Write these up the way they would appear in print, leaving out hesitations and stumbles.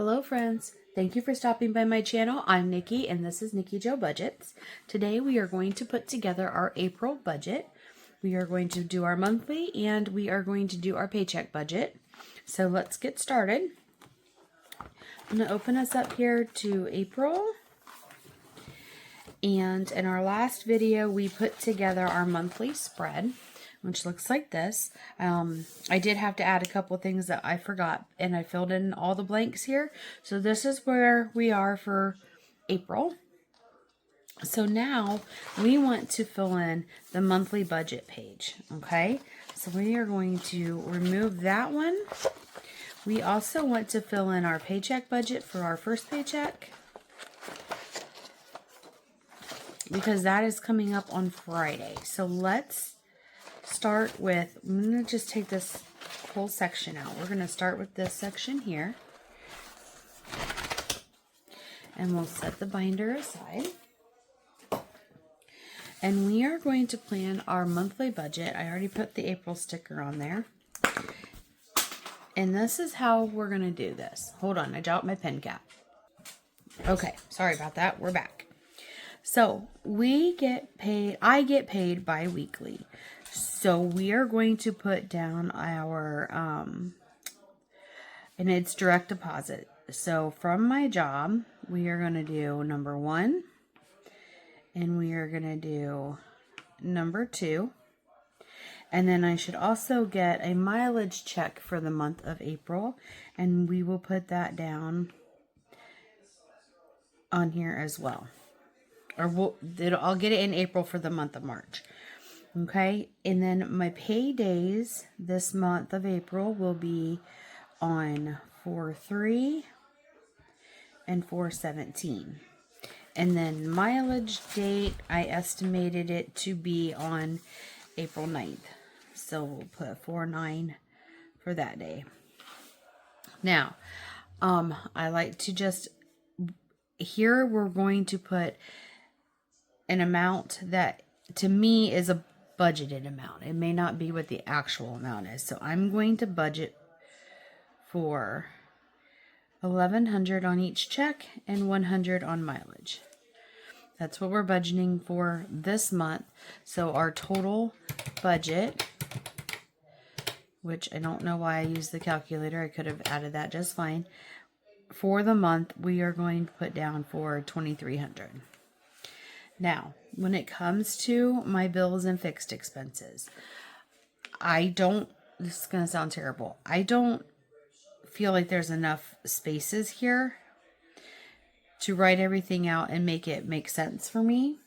Hello friends, thank you for stopping by my channel. I'm Nikki and this is Nikki Jo Budgets. Today we are going to put together our April budget. We are going to do our monthly and we are going to do our paycheck budget. So let's get started. I'm going to open us up here to April. And in our last video we put together our monthly spread, which looks like this. I did have to add a couple things that I forgot, and I filled in all the blanks here. So this is where we are for April. So now we want to fill in the monthly budget page, okay? So we are going to remove that one. We also want to fill in our paycheck budget for our first paycheck, because that is coming up on Friday. So let's start with, I'm going to just take this whole section out. We're going to start with this section here. And we'll set the binder aside. And we are going to plan our monthly budget. I already put the April sticker on there. And this is how we're going to do this. Hold on, I dropped my pen cap. Okay, sorry about that. We're back. So we get paid, I get paid bi-weekly. So we are going to put down our, and it's direct deposit. So from my job, we are going to do number 1, and we are going to do number 2. And then I should also get a mileage check for the month of April, and we will put that down on here as well. Or I'll get it in April for the month of March. Okay, and then my pay days this month of April will be on 4/3 and 4/17. And then mileage date, I estimated it to be on April 9th. So we'll put 4/9 for that day. Now, I like to just, here we're going to put an amount that to me is a budgeted amount. It may not be what the actual amount is. So I'm going to budget for $1,100 on each check and $100 on mileage. That's what we're budgeting for this month. So our total budget, which I don't know why I used the calculator. I could have added that just fine. For the month, we are going to put down for $2,300. Now, when it comes to my bills and fixed expenses, this is going to sound terrible. I don't feel like there's enough spaces here to write everything out and make it make sense for me.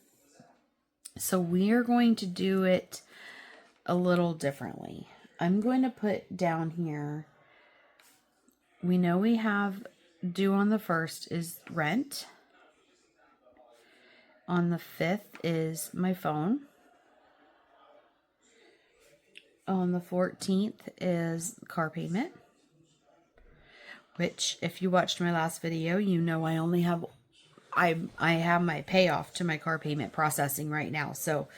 So we are going to do it a little differently. I'm going to put down here, we know we have due on the 1st is rent. On the 5th is my phone. On the 14th is car payment. Which, if you watched my last video, you know I only have, I have my payoff to my car payment processing right now. So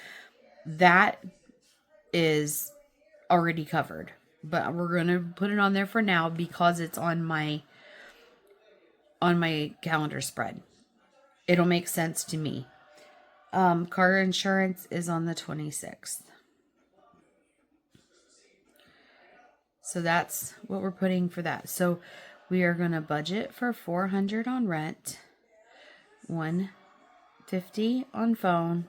that is already covered. But we're going to put it on there for now because it's on my calendar spread. It'll make sense to me. Car insurance is on the 26th. So that's what we're putting for that. So we are going to budget for $400 on rent, $150 on phone.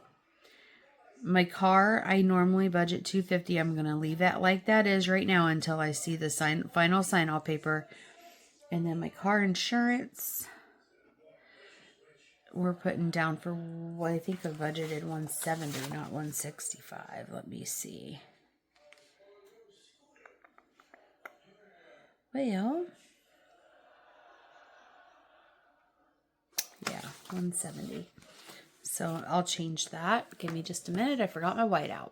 My car, I normally budget $250. I'm going to leave that like that is right now until I see the final sign-off paper. And then my car insurance, we're putting down for, well, I think I budgeted $170, not $165. Let me see. Well, yeah, $170. So I'll change that. Give me just a minute. I forgot my whiteout.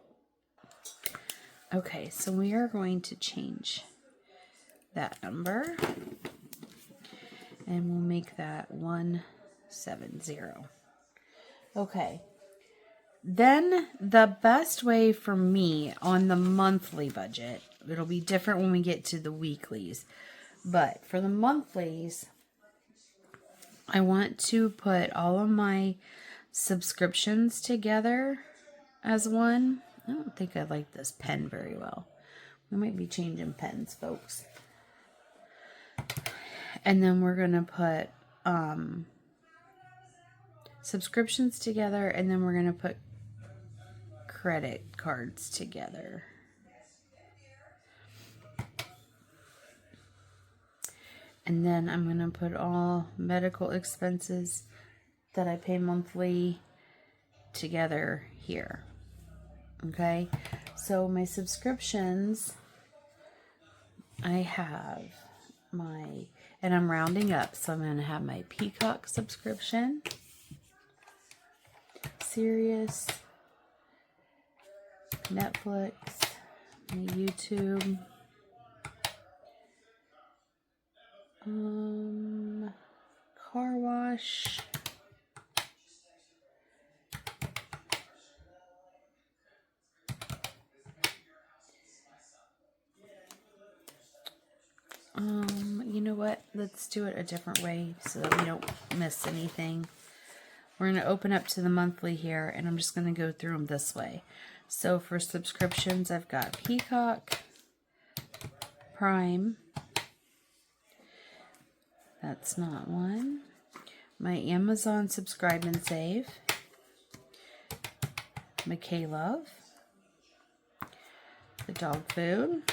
Okay, so we are going to change that number. And we'll make that 170. Okay. Then the best way for me on the monthly budget, it'll be different when we get to the weeklies. But for the monthlies, I want to put all of my subscriptions together as one. I don't think I like this pen very well. We might be changing pens, folks. And then we're going to put subscriptions together, and then we're going to put credit cards together. And then I'm going to put all medical expenses that I pay monthly together here. Okay, so my subscriptions, I have my, and I'm rounding up, so I'm going to have my Peacock subscription, Sirius, Netflix, my YouTube, car wash, you know what? Let's do it a different way so that we don't miss anything. We're going to open up to the monthly here, and I'm just going to go through them this way. So for subscriptions, I've got Peacock, Prime. That's not one. My Amazon Subscribe and Save. McKay-Love. The dog food.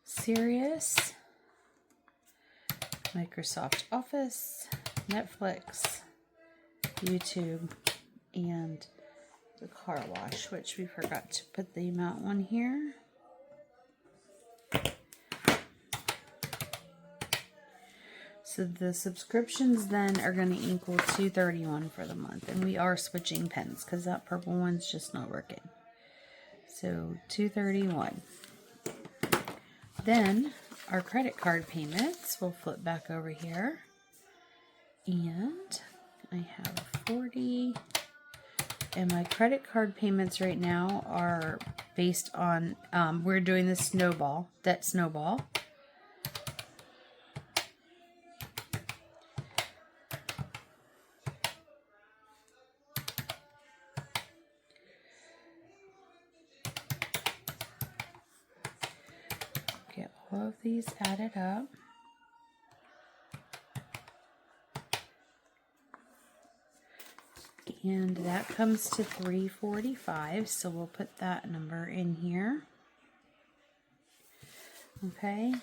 Sirius. Microsoft Office. Netflix. YouTube. And the car wash, which we forgot to put the amount on here. So the subscriptions then are going to equal $231 for the month. And we are switching pens because that purple one's just not working. So $231. Then our credit card payments, we'll flip back over here. And I have 40. And my credit card payments right now are based on, we're doing the snowball, debt snowball. Get all of these added up. And that comes to $345, so we'll put that number in here. Okay.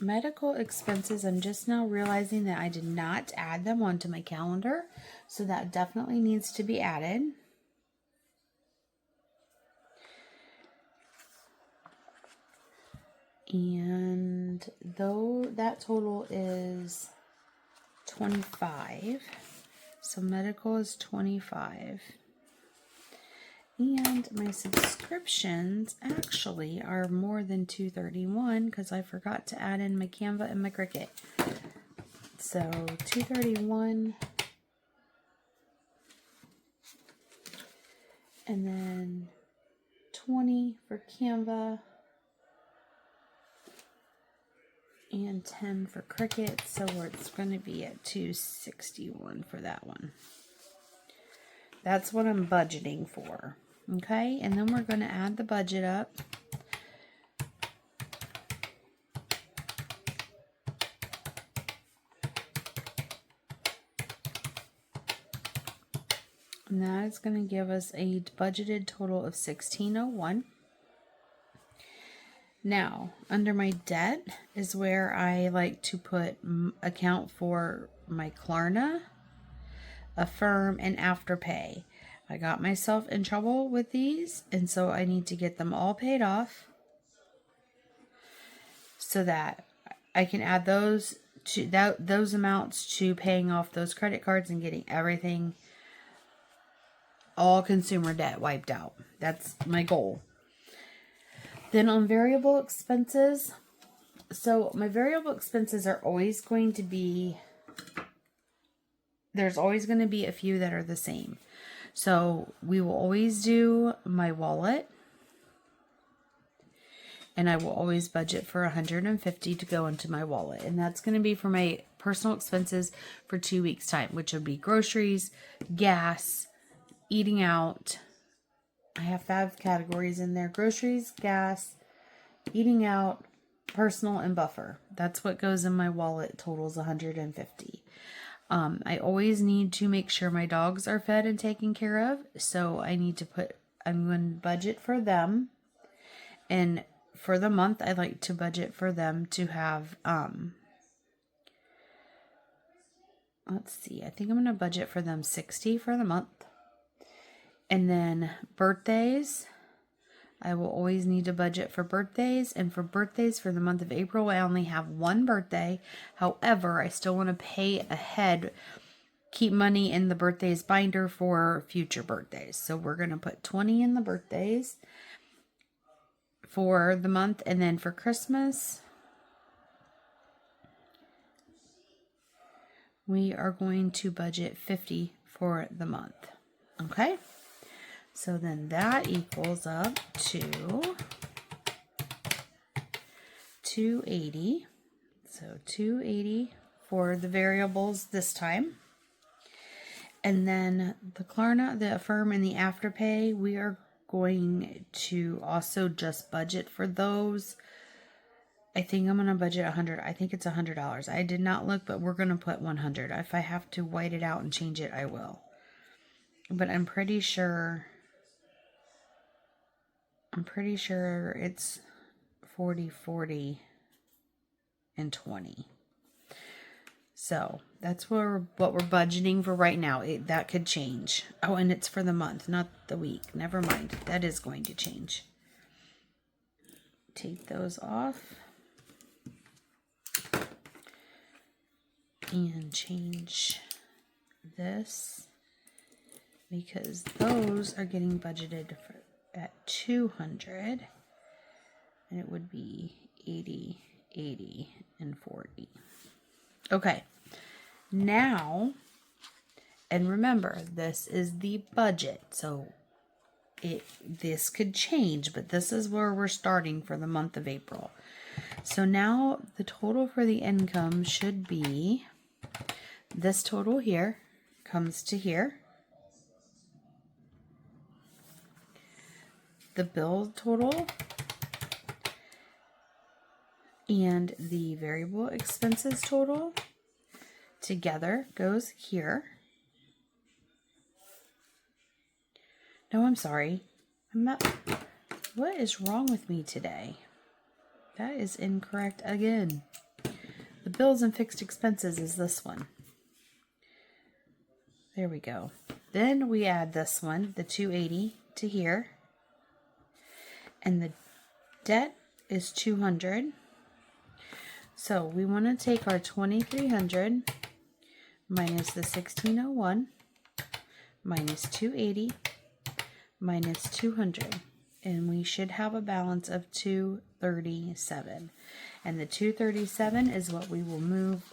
Medical expenses, I'm just now realizing that I did not add them onto my calendar, so that definitely needs to be added. And though that total is 25, so medical is 25. And my subscriptions actually are more than $231 because I forgot to add in my Canva and my Cricut. So $231. And then 20 for Canva. And 10 for Cricut, so it's going to be at $261 for that one. That's what I'm budgeting for. Okay, and then we're going to add the budget up. And that is going to give us a budgeted total of $1,601. Now, under my debt is where I like to put account for my Klarna, Affirm, and Afterpay. I got myself in trouble with these, and so I need to get them all paid off so that I can add those to those amounts to paying off those credit cards and getting everything, all consumer debt wiped out. That's my goal. Then on variable expenses, so my variable expenses are always going to be, there's always going to be a few that are the same. So we will always do my wallet. And I will always budget for $150 to go into my wallet. And that's going to be for my personal expenses for 2 weeks' time, which would be groceries, gas, eating out. I have 5 categories in there: groceries, gas, eating out, personal, and buffer. That's what goes in my wallet, totals $150. I always need to make sure my dogs are fed and taken care of. So I'm going to budget for them. And for the month, I like to budget for them to have, let's see, I think I'm going to budget for them $60 for the month. And then birthdays, I will always need to budget for birthdays. And for birthdays for the month of April, I only have 1 birthday. However, I still want to pay ahead, keep money in the birthdays binder for future birthdays. So we're going to put 20 in the birthdays for the month. And then for Christmas, we are going to budget $50 for the month. Okay? So then that equals up to $280. So $280 for the variables this time. And then the Klarna, the Affirm, and the Afterpay, we are going to also just budget for those. I think I'm going to budget $100. I think it's $100. I did not look, but we're going to put $100. If I have to white it out and change it, I will. But I'm pretty sure it's 40, 40, and 20. So that's what we're budgeting for right now. That could change. Oh, and it's for the month, not the week. Never mind. That is going to change. Take those off. And change this, because those are getting budgeted at 200, and it would be 80, 80, and 40. Okay, now, and remember, this is the budget, so this could change, but this is where we're starting for the month of April. So now the total for the income should be, this total here comes to here. The bill total and the variable expenses total together goes here. No, I'm sorry. What is wrong with me today? That is incorrect again. The bills and fixed expenses is this one. There we go. Then we add this one, the 280, to here. And the debt is 200. So we want to take our 2,300 minus the 1,601 minus 280 minus 200. And we should have a balance of 237. And the 237 is what we will move.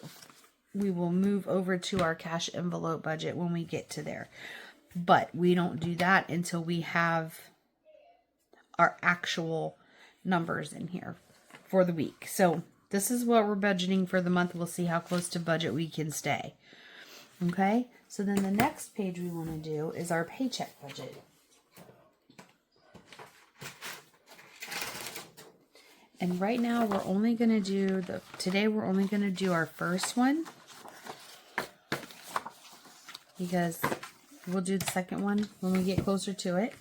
We will move over to our cash envelope budget when we get to there. But we don't do that until we have our actual numbers in here for the week. So this is what we're budgeting for the month. We'll see how close to budget we can stay. Okay, so then the next page we want to do is our paycheck budget. And right now we're only going to do today we're only going to do our first one, because we'll do the second one when we get closer to it.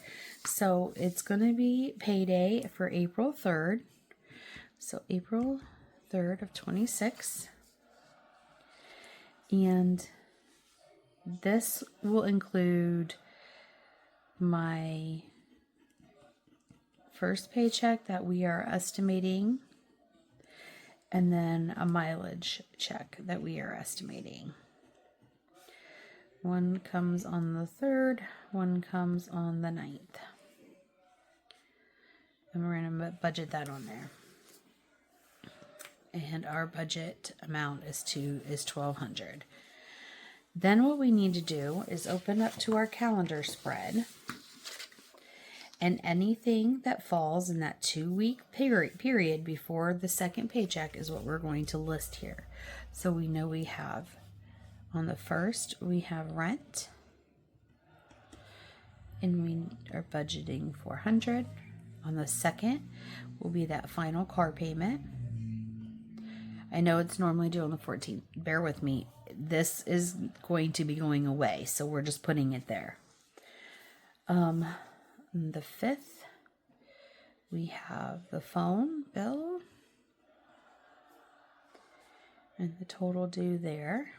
So it's going to be payday for April 3rd. So April 3rd of 26. And this will include my first paycheck that we are estimating, and then a mileage check that we are estimating. One comes on the 3rd, one comes on the 9th. And we're going to budget that on there. And our budget amount is $1,200. Then what we need to do is open up to our calendar spread. And anything that falls in that 2-week period before the second paycheck is what we're going to list here. So we know we have, on the first, we have rent. And we are budgeting $400. On the second will be that final car payment. I know it's normally due on the 14th. Bear with me. This is going to be going away, so we're just putting it there. The 5th, we have the phone bill and the total due there.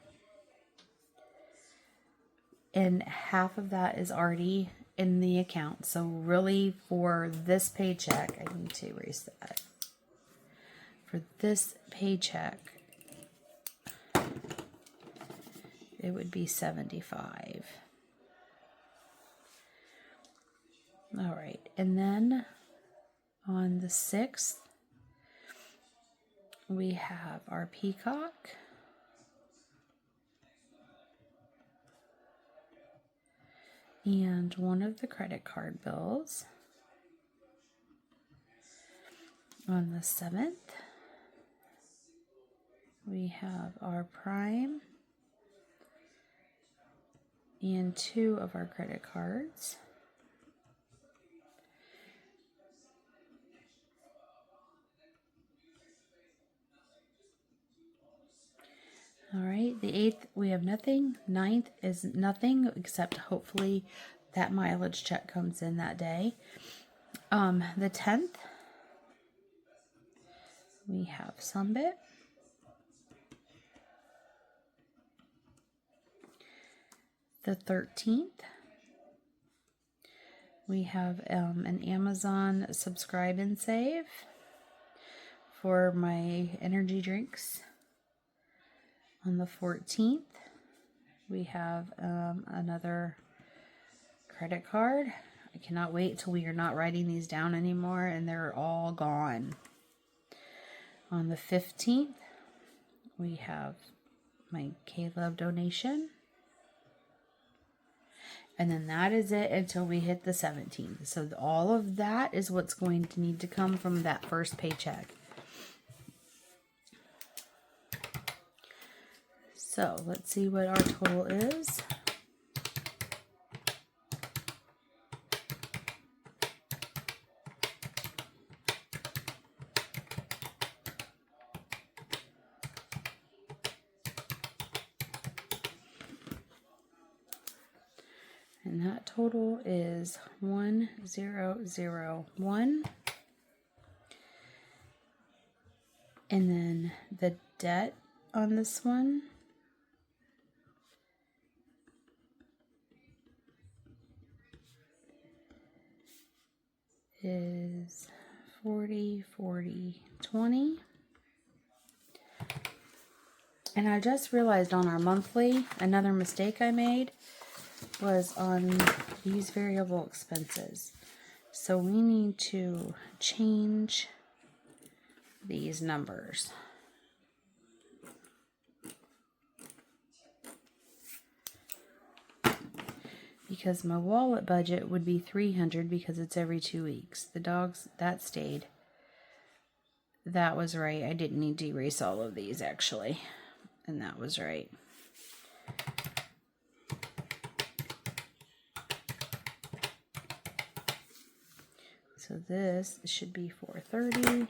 And half of that is already in the account. So really for this paycheck, I need to erase that. For this paycheck, it would be $75. All right, and then on the 6th, we have our Peacock. And one of the credit card bills. On the 7th, we have our Prime and 2 of our credit cards. All right, the 8th, we have nothing. 9th is nothing, except hopefully that mileage check comes in that day. The 10th, we have Sumbit. The 13th, we have an Amazon subscribe and save for my energy drinks. On the 14th, we have another credit card. I cannot wait till we are not writing these down anymore and they're all gone. On the 15th, we have my K-Love donation. And then that is it until we hit the 17th. So all of that is what's going to need to come from that first paycheck. So let's see what our total is. And that total is 1001. And then the debt on this one is 40, 40, 20. And I just realized on our monthly, another mistake I made was on these variable expenses. So we need to change these numbers. Because my wallet budget would be $300 because it's every 2 weeks. The dogs, that stayed. That was right. I didn't need to erase all of these actually. And that was right. So this should be $430.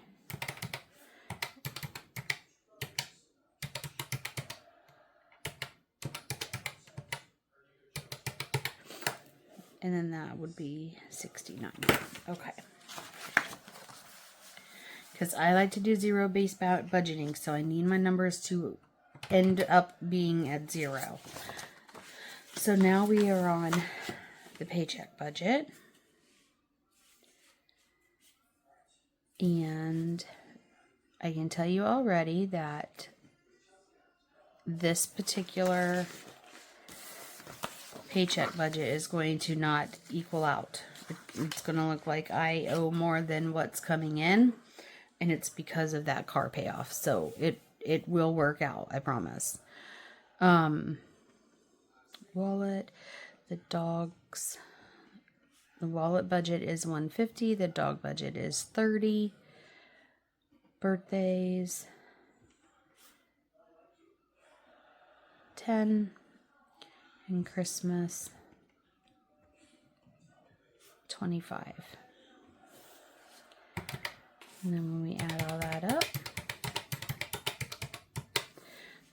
And then that would be $69. Okay. Because I like to do zero-based budgeting, so I need my numbers to end up being at 0. So now we are on the paycheck budget. And I can tell you already that this particular paycheck budget is going to not equal out. It's going to look like I owe more than what's coming in, and it's because of that car payoff. So it will work out, I promise. Wallet, the dogs, The wallet budget is $150. The dog budget is $30. Birthdays, $10. And Christmas, $25. And then when we add all that up,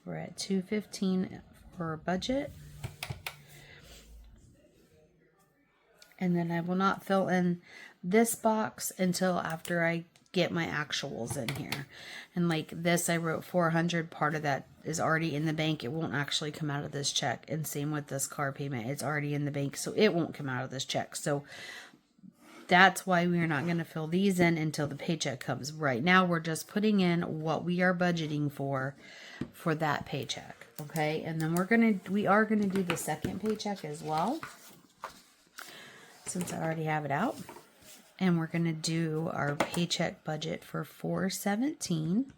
we're at $215 for a budget. And then I will not fill in this box until after I get my actuals in here. And like this, I wrote 400. Part of that is already in the bank. It won't actually come out of this check. And same with this car payment. It's already in the bank, so it won't come out of this check. So that's why we're not going to fill these in until the paycheck comes. Right now, we're just putting in what we are budgeting for that paycheck. Okay, and then we are gonna do the second paycheck as well, since I already have it out. And we're gonna do our paycheck budget for 4/17.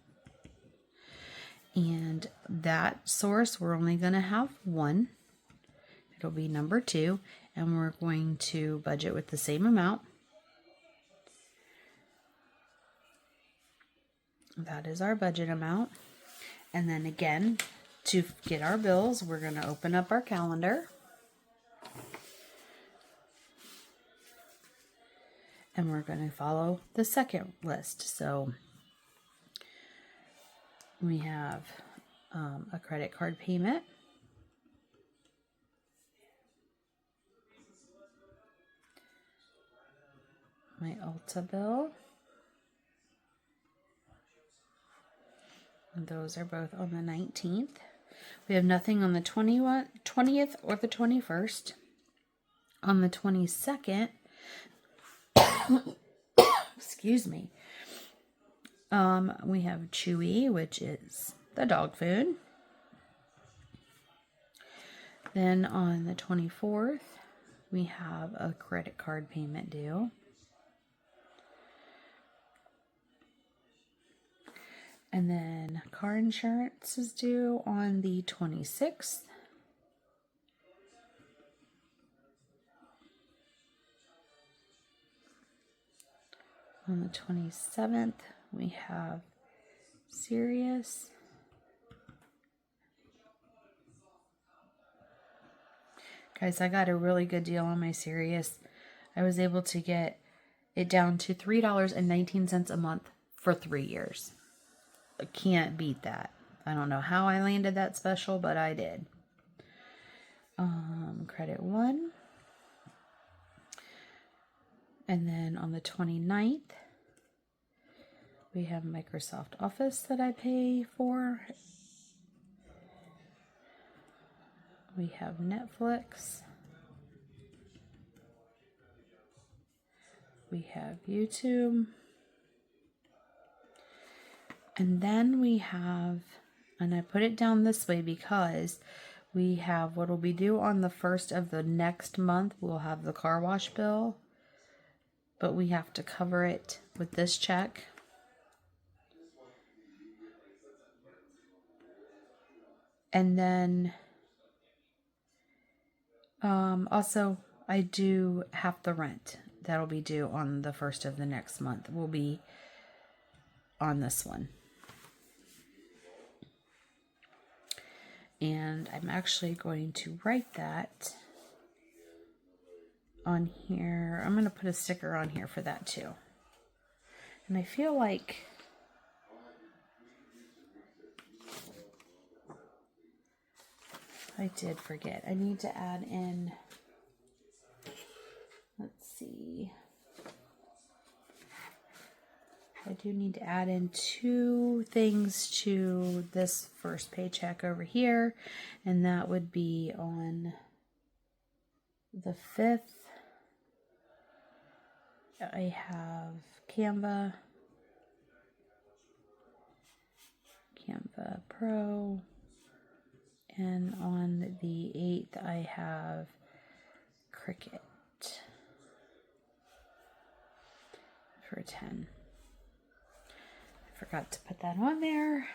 And that source, we're only gonna have one. It'll be number 2, and we're going to budget with the same amount. That is our budget amount. And then again, to get our bills, we're going to open up our calendar. And we're going to follow the second list. So we have a credit card payment. My Ulta bill. And those are both on the 19th. We have nothing on the 20th or the 21st. On the 22nd, excuse me, we have Chewy, which is the dog food. Then on the 24th, we have a credit card payment due. And then car insurance is due on the 26th. On the 27th, we have Sirius. Guys, I got a really good deal on my Sirius. I was able to get it down to $3.19 a month for 3 years. I can't beat that. I don't know how I landed that special, but I did. Credit 1. And then on the 29th, we have Microsoft Office that I pay for. We have Netflix. We have YouTube. And then we have, and I put it down this way because we have what will be due on the 1st of the next month. We'll have the car wash bill, but we have to cover it with this check. And then also I do have the rent that'll be due on the 1st of the next month. Will be on this one. And I'm actually going to write that on here. I'm going to put a sticker on here for that too. And I feel like I did forget. I need to add in, let's see. I do need to add in 2 things to this first paycheck over here, and that would be on the 5th. I have Canva Pro, and on the 8th I have Cricut for 10. Forgot to put that on there.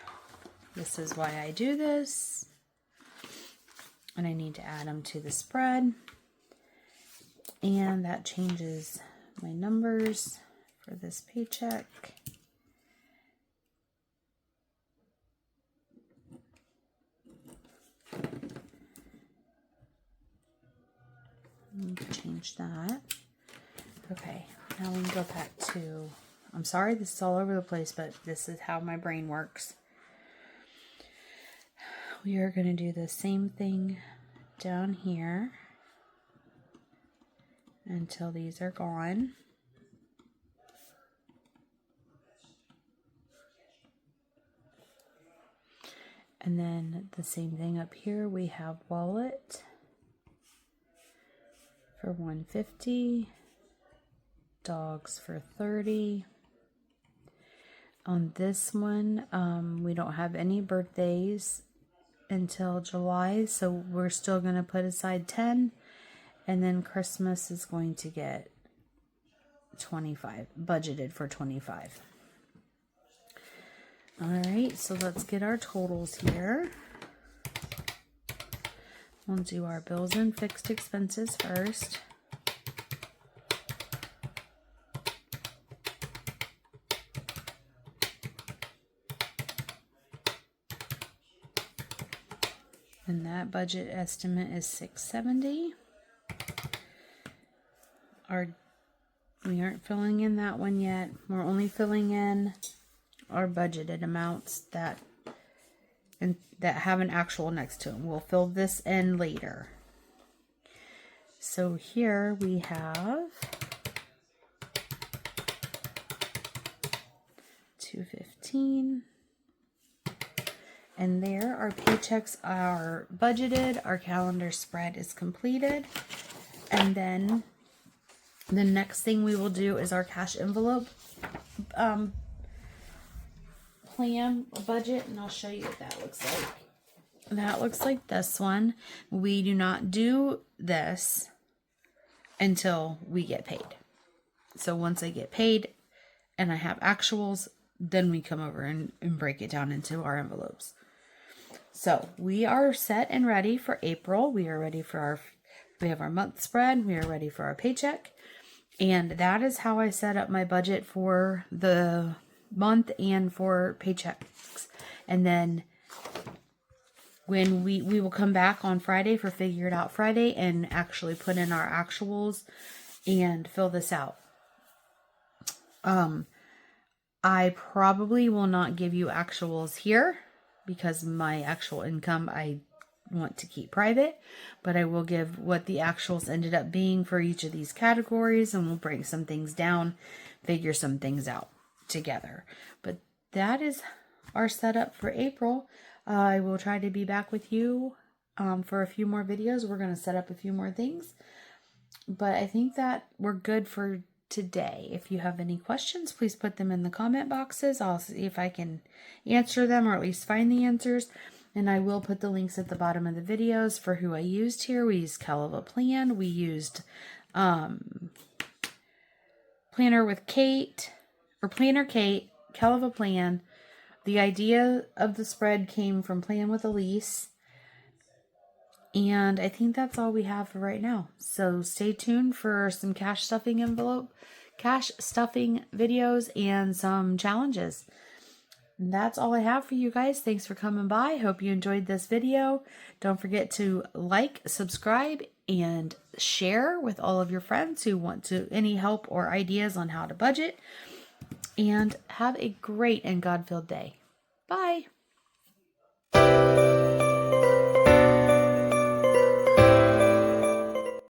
This is why I do this. And I need to add them to the spread. And that changes my numbers for this paycheck. Change that. Okay, now we can go back to, I'm sorry this is all over the place, but this is how my brain works. We are going to do the same thing down here until these are gone. And then the same thing up here. We have wallet for $150, dogs for $30. On this one, we don't have any birthdays until July, so we're still going to put aside 10, and then Christmas is going to get 25, budgeted for 25. All right, so let's get our totals here. We'll do our bills and fixed expenses first. And that budget estimate is $670. We aren't filling in that one yet. We're only filling in our budgeted amounts that have an actual next to them. We'll fill this in later. So here we have $215. And there, our paychecks are budgeted. Our calendar spread is completed. And then the next thing we will do is our cash envelope plan budget. And I'll show you what that looks like. That looks like this one. We do not do this until we get paid. So once I get paid and I have actuals, then we come over and break it down into our envelopes. So we are set and ready for April. We are ready for we have our month spread. We are ready for our paycheck. And that is how I set up my budget for the month and for paychecks. And then when we will come back on Friday for Figure It Out Friday and actually put in our actuals and fill this out. I probably will not give you actuals here because my actual income I want to keep private, but I will give what the actuals ended up being for each of these categories, and we'll break some things down, figure some things out together. But that is our setup for April. I will try to be back with you for a few more videos. We're going to set up a few more things, but I think that we're good for today. If you have any questions, please put them in the comment boxes. I'll see if I can answer them or at least find the answers. And I will put the links at the bottom of the videos for who I used here. We used Kelava Plan. We used Planner with Kate, or Planner Kate, Kelava Plan. The idea of the spread came from Plan with Elise. And I think that's all we have for right now. So stay tuned for some cash stuffing videos and some challenges. And that's all I have for you guys. Thanks for coming by. Hope you enjoyed this video. Don't forget to like, subscribe, and share with all of your friends who want any help or ideas on how to budget. And have a great and God-filled day. Bye.